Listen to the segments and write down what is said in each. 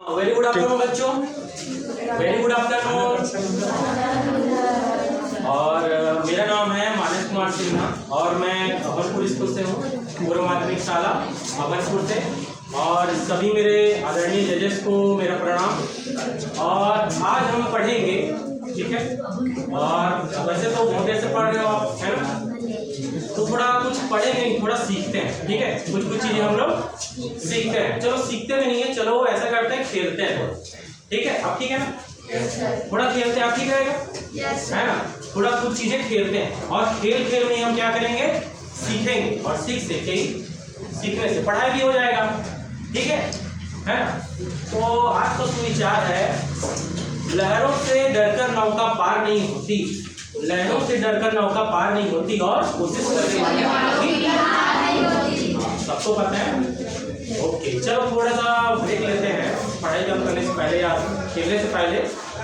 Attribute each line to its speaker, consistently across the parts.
Speaker 1: Very good afternoon बच्चों, very good afternoon. और मेरा नाम है मानस कुमार सिन्हा और मैं अभनपुर स्कूल से हूँ, पूर्व माध्यमिक शाला अभनपुर से। और सभी मेरे आदरणीय जजेस को मेरा प्रणाम। और आज हम पढ़ेंगे, ठीक है। और वैसे तो बहुत देर से पढ़ रहे हो आप, है ना, तो थोड़ा कुछ पढ़ेंगे, थोड़ा सीखते हैं, ठीक है। कुछ चीजें हम लोग सीखते हैं। चलो सीखते भी नहीं है, चलो ऐसा करते हैं, खेलते हैं, ठीक है। अब ठीक है ना, थोड़ा खेलते हैं, आप ठीक रहेगा, है ना। थोड़ा कुछ चीजें खेलते हैं और खेल खेल में हम क्या करेंगे, सीखेंगे। और सीखने से पढ़ाई भी हो जाएगा, ठीक है ना। तो आज का सुविचार है, लहरों से डरकर नौका पार नहीं होती, लहरों से डरकर नौका पार नहीं होती और कोशिश करने वाले सबको पता है। ओके, चलो थोड़ा सा ब्रेक लेते हैं पढ़ाई करने से पहले या खेलने से पहले।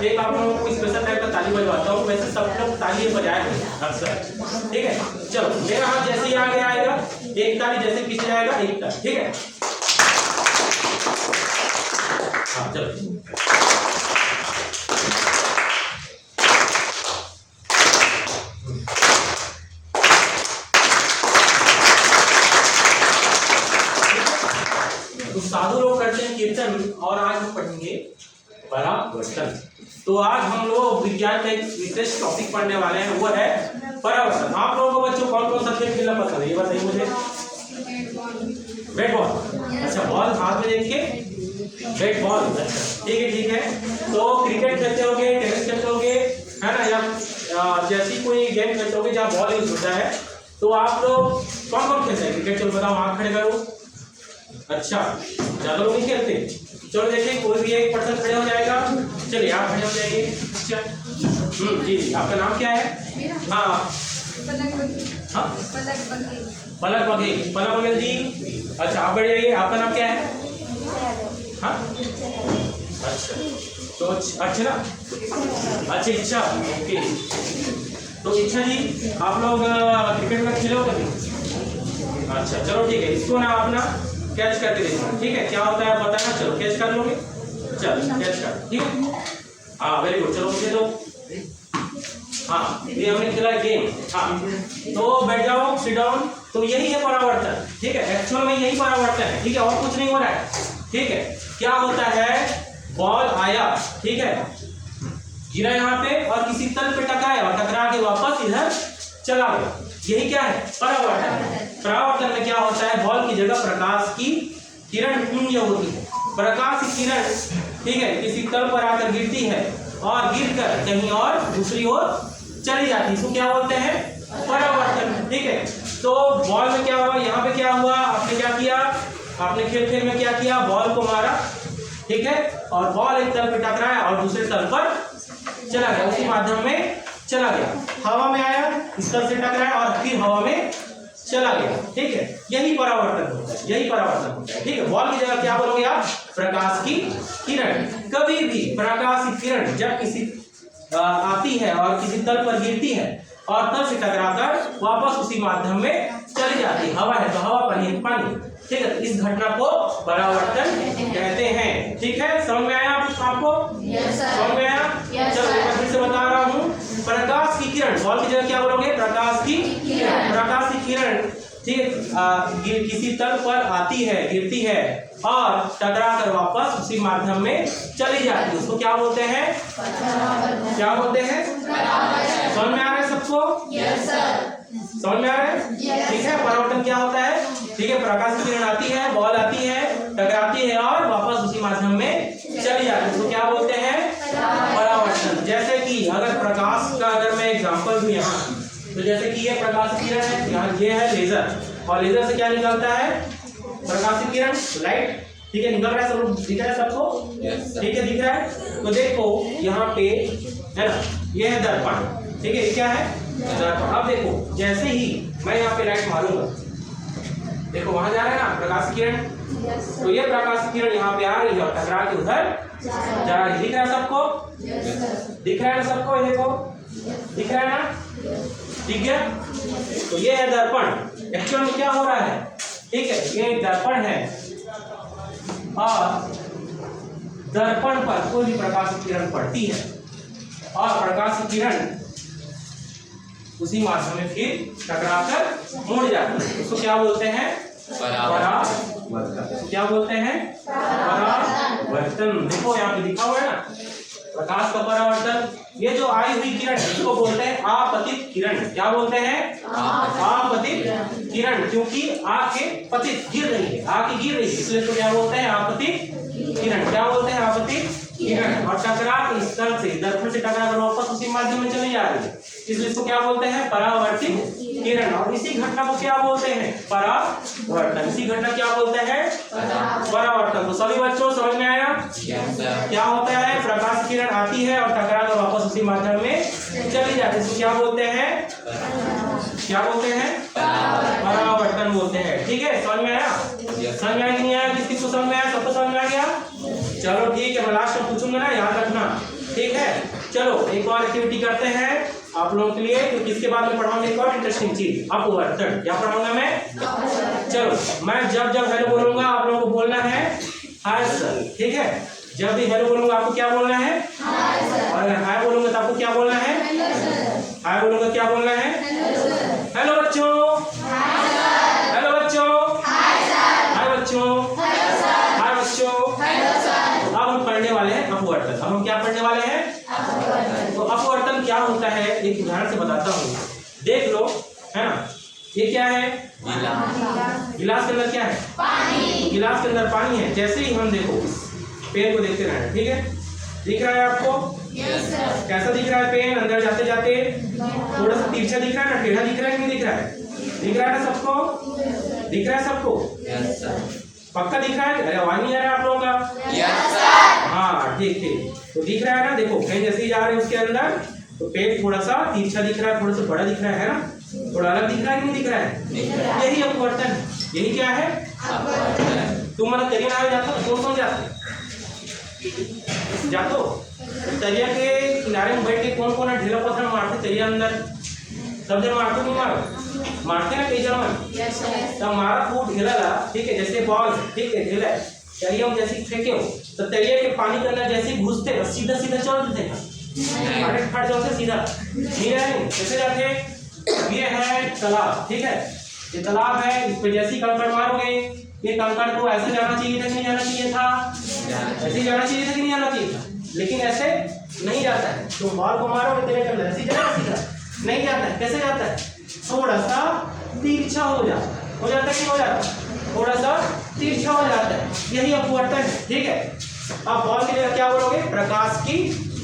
Speaker 1: एक आप लोगों को स्पेशल टाइप का ताली बजवाता हूँ, वैसे सब लोग ताली बजाए अक्सर, ठीक है। चलो मेरा हाथ जैसे ही आगे आएगा, एक ताली जैसे पीछे जाएगा, एक ताली, ठीक है। हाँ चलो, साधु लोग करते हैं कीर्तन और आज हम पढ़ेंगे परावर्तन। तो आज हम लोग विज्ञान में एक विशेष टॉपिक पढ़ने वाले हैं, वो है परावर्तन। आप लोगों को बच्चों कौन कौन सा खेल खेलना पसंद है, ये बताइए मुझे। बैट बॉल, अच्छा, बॉल हाथ में देख के बैट बॉल, अच्छा ठीक है। तो क्रिकेट खेलते होगे, टेनिस खेलते होगे, है ना, या जैसी कोई गेम खेलते होगे जहाँ बॉल यूज होता है, तो आप लोग कौन कौन खेलते हैं क्रिकेट? चलो बताओ, हाथ खड़े करो। अच्छा, ज्यादा लोग नहीं खेलते। चलो देखिए, कोई भी एक पर्सन खड़े हो जाएगा। चलिए आप खड़े हो जाइए। अच्छा, जी आपका नाम क्या है? हाँ, पलक बघेल जी। अच्छा आप बढ़ जाइए, आपका नाम क्या है? हाँ, अच्छा, तो अच्छा ना, अच्छा इच्छा, ओके। तो इच्छा जी, आप लोग क्रिकेट में खेले हो कभी? अच्छा चलो ठीक है, इसको ना आप ना कैच करके देखो, ठीक है। क्या होता है बताना, चलो कैच कर लोगे, चलो कैच कर, ठीक है। हाँ वेरी गुड, चलो मुझे दो। हाँ ये हमने खेला गेम। हाँ तो बैठ जाओ, सिट डाउन। तो यही है परावर्तन, ठीक है। एक्चुअल में यही परावर्तन है, ठीक है, और कुछ नहीं हो रहा है, ठीक है। क्या होता है, बॉल आया, ठीक है, गिरा यहाँ पे और किसी तल पे टकराया और टकरा के वापस इधर चला गया, यही क्या है, परावर्तन। परावर्तन में क्या होता है, बॉल की जगह प्रकाश की किरण पुंज होती है। प्रकाश की किरण, ठीक है, किसी तल पर आकर गिरती है और गिरकर कहीं और दूसरी ओर चली जाती है, इसको क्या बोलते हैं, परावर्तन, ठीक है। तो बॉल में क्या हुआ, यहाँ पे क्या हुआ, आपने क्या किया, आपने खेल में क्या किया, बॉल को मारा, ठीक है, और बॉल एक तल पर टकराया और दूसरे तल पर चला गया, उसी माध्यम में चला गया, हवा में आया, इस तल से टकराया और फिर हवा में चला गया, ठीक है। यही परावर्तन होता है, यही परावर्तन होता है, ठीक है। बॉल की जगह क्या बोलोगे आप, प्रकाश की किरण। कभी भी प्रकाश की किरण जब किसी आती है और किसी तल पर गिरती है और तल से टकराकर वापस उसी माध्यम में चली जाती है, हवा है तो हवा, पानी है पानी, ठीक है। इस घटना को परावर्तन कहते हैं, ठीक है। समझ में आया आपको? समझ में आया? चलो मैं फिर से बता रहा हूँ, प्रकाश की किरण, बॉल की जगह क्या बोलोगे, प्रकाश की किरण, ठीक है, किसी तल पर आती है, गिरती है और टकरा कर वापस उसी माध्यम में चली जाती है, उसको क्या बोलते हैं, क्या बोलते हैं? समझ में आ रहा है सबको? समझ में आ रहा है? ठीक है। परावर्तन क्या होता है, ठीक है, प्रकाश की किरण आती है, बॉल आती है, टकराती है और वापस उसी माध्यम में चली जाती है, उसको क्या बोलते हैं, परावर्तन। जैसे कि अगर प्रकाश का अगर मैं एग्जांपल दूं यहाँ, तो जैसे कि ये प्रकाश की किरण है, यहाँ ये है लेजर, और लेजर से क्या निकलता है, प्रकाश की किरण, लाइट, ठीक है, निकल रहा है, सब लोग दिख रहा है सबको, ठीक है, दिख रहा है। तो देखो यहाँ पे है ना, ये है दर्पण, ठीक है, ये क्या है, दर्पण। अब देखो जैसे ही मैं यहाँ पे लाइट मारूंगा, देखो वहां जा रहा है ना प्रकाश की किरण, तो ये प्रकाश की किरण यहाँ पे आ रही है और टकरा के उधर जा रही है, दिख रहा है सबको, दिख रहा है ना सबको, ये देखो दिख रहा है ना, ठीक है। तो ये है दर्पण, एक्चुअल में क्या हो रहा है, ठीक है, ये दर्पण है और दर्पण पर कोई भी प्रकाश की किरण पड़ती है और प्रकाश की किरण उसी माध्यम में फिर टकराकर मुड़ जाती है, उसको क्या बोलते हैं? परावर्तन। क्या बोलते हैं? परावर्तन। देखो यहाँ पे लिखा हुआ है ना, प्रकाश का परावर्तन। ये जो आई हुई किरण इसको बोलते हैं आपतित किरण। क्या बोलते हैं? आपतित किरण, क्योंकि आके पतित गिर रही है, आके गिर रही है, इसलिए तो क्या बोलते हैं? आपतित किरण। क्या बोलते हैं? आपतित किरण। और टकरा के स्थल से, दर्पण से टकरा कर वापस उसी माध्यम में चली जा रही है, इसलिए इसको क्या बोलते हैं? परावर्तित किरण। और इसी घटना को क्या बोलते हैं? परावर्तन। इसी घटना क्या बोलते हैं? परावर्तन। तो सभी बच्चों समझ में आया क्या होता है? प्रकाश किरण आती है और टकरा कर वापस उसी माध्यम में चली जाती है, इसको क्या बोलते हैं? क्या बोलते हैं? परावर्तन बोलते हैं। ठीक है, समझ में आया? समझ में आया कि नहीं आया? किस किस को समझ में आया? सबको समझ में आ गया? चलो ठीक है, मैं लास्ट में पूछूंगा ना, याद रखना। ठीक है, चलो एक और एक्टिविटी करते हैं आप लोगों के लिए, क्योंकि इसके बाद में पढ़ाऊंगा एक और इंटरेस्टिंग चीज, अपवर्तन। क्या पढ़ाऊंगा मैं? चलो मैं जब जब हेलो बोलूंगा आप लोगों को बोलना है हाय सर। ठीक है, जब भी हेलो बोलूंगा आपको क्या बोलना है? Hi sir. और अगर हाय बोलूंगा तो आपको क्या बोलना है? Hello sir. हाय बोलूंगा क्या बोलना है? Hello sir. हेलो बच्चों। Hi sir. हेलो बच्चों। Hi sir. हाय बच्चों। Hello sir. हाय बच्चों। Hello sir. अब हम पढ़ने वाले हैं अपवर्तन। अब हम क्या पढ़ने वाले हैं? अपवर्तन। तो अपवर्तन क्या होता है एक उदाहरण से बताता हूँ, देख लो, है ना। ये क्या है? गिलास के अंदर क्या है? पानी। गिलास के अंदर पानी है। जैसे ही हम देखो पेन को देखते रहे, ठीक है, दिख रहा है आपको? Yes sir. कैसा दिख रहा है पेन? अंदर जाते जाते थोड़ा सा तिरछा दिख रहा है ना, टेढ़ा दिख रहा है कि नहीं दिख रहा है? दिख रहा है ना सबको? दिख रहा है सबको? Yes sir. पक्का दिख रहा है? अरे आवाज नहीं आ रहा है आप लोगों का? Yes sir. हाँ ठीक ठीक, तो दिख रहा है ना। देखो पेन जैसे ही जा रहे हैं उसके अंदर, तो पेन थोड़ा सा तिरछा दिख रहा है, थोड़ा सा बड़ा दिख रहा है ना, थोड़ा अलग दिख रहा है कि नहीं दिख रहा है? यही अपवर्तन है। यही क्या है? अपवर्तन। तुम मतलब तरिया नहाने जाते हो? कौन कौन जाते जातो? तरिया के किनारे में बैठ के कौन कौन ढेला पत्थर मारते तरिया अंदर? सब जन मारते नहीं? मारते ना कई जन। तब मारा खूब ढेला ला, ठीक है, जैसे बॉल, ठीक है, ढेला तरिया में जैसे फेंके हो तो तरिया के पानी के अंदर जैसे घुसते सीधा सीधा चल देते हैं, अरे फट जाते सीधा नहीं रहे, कैसे जाते? ये है तालाब, ठीक है, ये तालाब है, इस पे जैसे कंकड़ मारोगे ये कंकड़ को ऐसे जाना चाहिए था कि नहीं जाना चाहिए था? ऐसे जाना चाहिए था कि नहीं जाना चाहिए था? लेकिन ऐसे नहीं जाता है। तो बॉल को मारोगे तेरे अंदर ऐसे जाएगा सीधा? नहीं जाता है। कैसे जाता है? थोड़ा सा तिरछा हो जाता है। हो जाता है कि हो जाता है? थोड़ा सा तिरछा हो जाता है। यही अपवर्तन है। ठीक है, अब बॉल की जगह क्या बोलोगे? प्रकाश की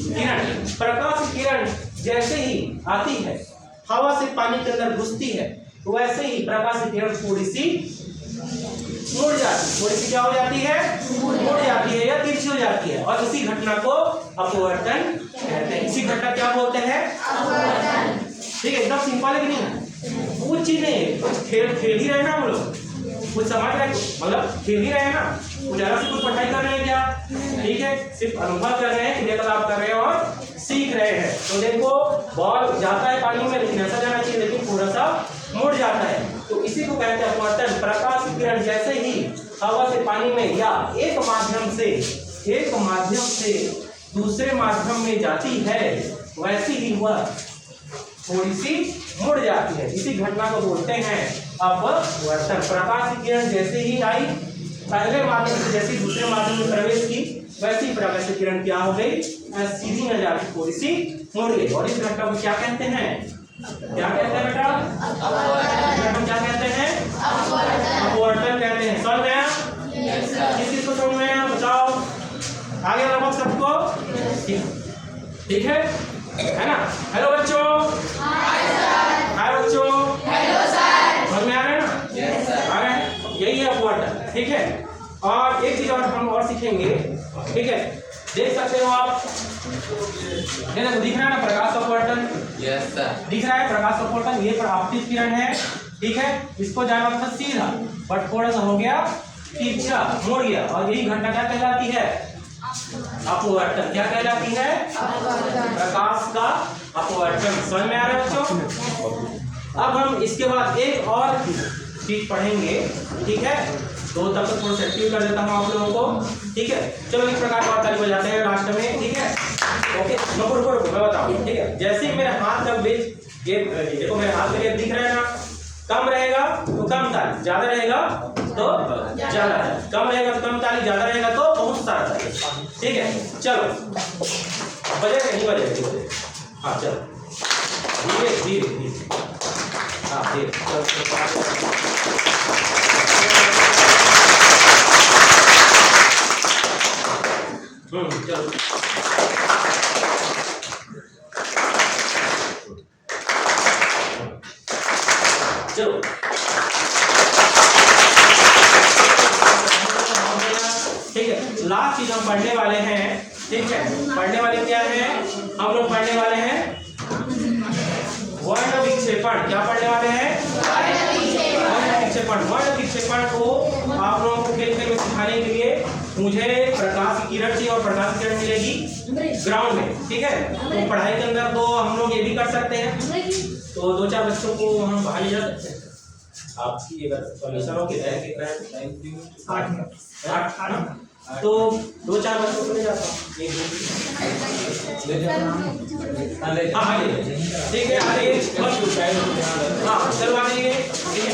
Speaker 1: किरण। प्रकाश की किरण जैसे ही आती है, हवा से पानी के अंदर घुसती है, तो वैसे ही प्रकाश की किरण थोड़ी सी मुड़ जाती है। थोड़ी सी क्या हो जाती है? मुड़ जाती है या तिरछी हो जाती है, और इसी घटना को अपवर्तन कहते हैं। इसी घटना क्या बोलते हैं? अपवर्तन। ठीक है, एकदम सिंपल है कि नहीं? कुछ चीज नहीं, कुछ खेल ही रहे ना हम लोग, कुछ समझ रहे, मतलब खेल ही रहे हैं ना, कुछ अलग से कुछ पढ़ाई कर रहे हैं क्या? ठीक है, सिर्फ अनुभव कर रहे हैं, क्रियाकलाप कर रहे हैं और सीख रहे हैं। तो देखो बॉल जाता है पानी में, लेकिन ऐसा जाना चाहिए, लेकिन थोड़ा सा मुड़ जाता है, तो इसी को कहते हैं अपवर्तन। प्रकाश की किरण जैसे ही हवा से पानी में या एक माध्यम से दूसरे माध्यम में जाती है, वैसे ही वह थोड़ी सी मुड़ जाती है। इसी घटना को बोलते हैं अपवर्तन। प्रकाश की किरण जैसे ही आई पहले माध्यम से, जैसे दूसरे माध्यम में प्रवेश की, वैसी प्रकाश की किरण क्या हो गई? सीधी न जाती, थोड़ी सी मुड़ गई। और इस घटना को क्या कहते हैं? क्या कहते हैं बेटा? अपवर्तन। क्या कहते हैं? अपवर्तन कहते हैं। समझ में आया? किस को समझ में आया? बताओ आगे लगभग सबको ठीक है ना? हेलो बच्चों। हाय बच्चों। Hello sir. समझ में आ रहे हैं ना? Yes sir. आ रहे हैं? यही है अपवर्तन। ठीक है, और एक चीज और हम और सीखेंगे। ठीक है, देख सकते हो आप, देखो दिख रहा है ना प्रकाश अपवर्तन? Yes sir. दिख रहा है प्रकाश अपवर्तन। ये आपतित किरण है, ठीक है, इसको जाना था सीधा, बट थोड़ा सा हो गया तिरछा, मुड़ गया, और यही घटना क्या कहलाती है? अपवर्तन। क्या कहलाती है? प्रकाश का अपवर्तन। समझ में आ रहा है बच्चों? अब हम इसके बाद एक और चीज पढ़ेंगे, ठीक है, तो तब तक थोड़ा एक्टिव कर देता हूँ आप लोगों को, ठीक है। चलो इस प्रकार का ताली बजाते हैं लास्ट में, ठीक है। ओके, मैं बताऊँ, ठीक है। जैसे ही मेरे हाथ का बेच ये देखो, मेरे हाथ में ये दिख रहा है ना, कम रहेगा तो कम ताली, ज्यादा रहेगा तो ज्यादा, कम रहेगा तो कम ताली, ज्यादा रहेगा तो बहुत सारा ताली, ठीक है। चलो बजेगा नहीं बजेगा, हाँ चलो धीरे धीरे धीरे, हाँ धीरे, चलो चलो ठीक है। लास्ट चीज हम पढ़ने वाले हैं, ठीक है। पढ़ने वाले क्या है, हम लोग पढ़ने वाले हैं वर्ण विक्षेपण। क्या पढ़ने वाले हैं, वर्ण विक्षेपण। वर्ण विक्षेपण को आप लोगों को खेल में सिखाने के लिए मुझे प्रकाश की किरण चाहिए, और प्रकाश की किरण मिलेगी ग्राउंड में, ठीक है। तो पढ़ाई के अंदर तो हम लोग ये भी कर सकते हैं, तो 2-4 बच्चों को हम बाहर ले जा सकते हैं, आपकी अगर परमिशन हो कि 8 मिनट, तो 2-4 बच्चों को ले जाता हूँ, हाँ ठीक है। हाँ चलवा देंगे, ठीक है।